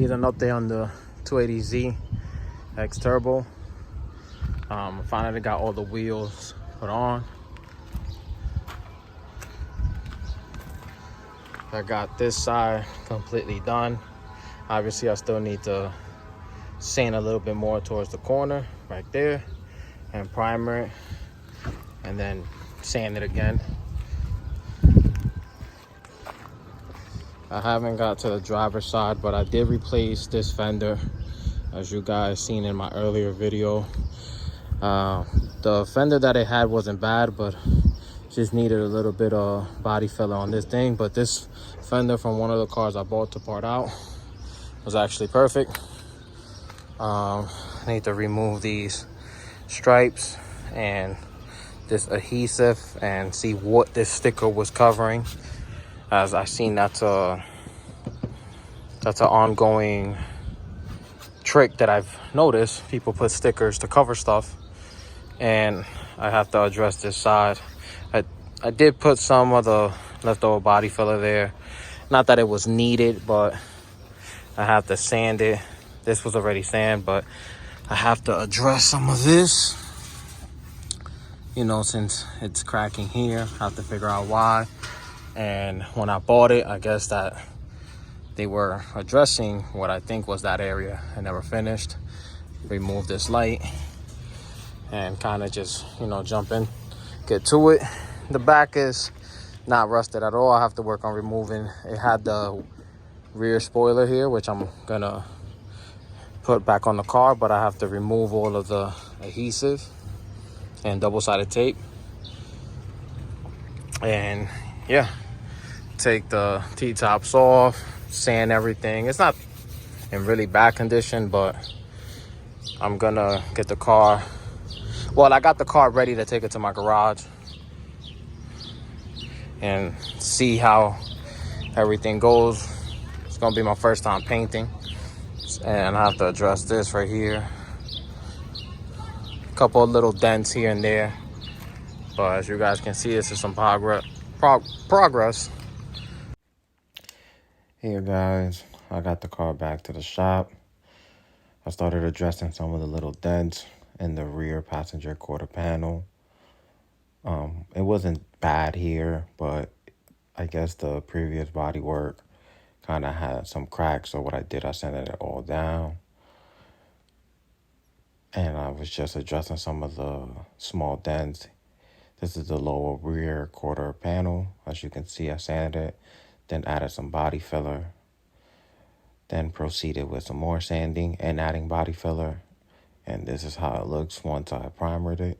Here's an update on the 280Z X Turbo. Finally got all the wheels put on. I got this side completely done. Obviously, I still need to sand a little bit more towards the corner right there and primer it, and then sand it again. I haven't got to the driver's side, but I did replace this fender, as you guys seen in my earlier video. The fender that it had wasn't bad, but just needed a little bit of body filler on this thing. But this fender from one of the cars I bought to part out was actually perfect. I need to remove these stripes and this adhesive and see what this sticker was covering, as I seen that's an ongoing trick that I've noticed. People put stickers to cover stuff, and I have to address this side. I did put some of the leftover body filler there. Not that it was needed, but I have to sand it. This was already sand, but I have to address some of this. You know, since it's cracking here, I have to figure out why. And when I bought it, I guess that they were addressing what I think was that area. I never finished. Remove this light and kind of just, you know, jump in, get to it. The back is not rusted at all. I have to work on removing. It had the rear spoiler here, which I'm gonna put back on the car, but I have to remove all of the adhesive and double-sided tape. And yeah, take the T-tops off, sand everything. It's not in really bad condition, but I'm gonna get the car. Well, I got the car ready to take it to my garage and see how everything goes. It's gonna be my first time painting, and I have to address this right here. A couple of little dents here and there, but as you guys can see, this is some progress. Here guys, I got the car back to the shop. I started addressing some of the little dents in the rear passenger quarter panel. It wasn't bad here, but I guess the previous body work kind of had some cracks. So what I did, I sanded it all down. And I was just addressing some of the small dents. This is the lower rear quarter panel. As you can see, I sanded it, then added some body filler, then proceeded with some more sanding and adding body filler. And this is how it looks once I primered it.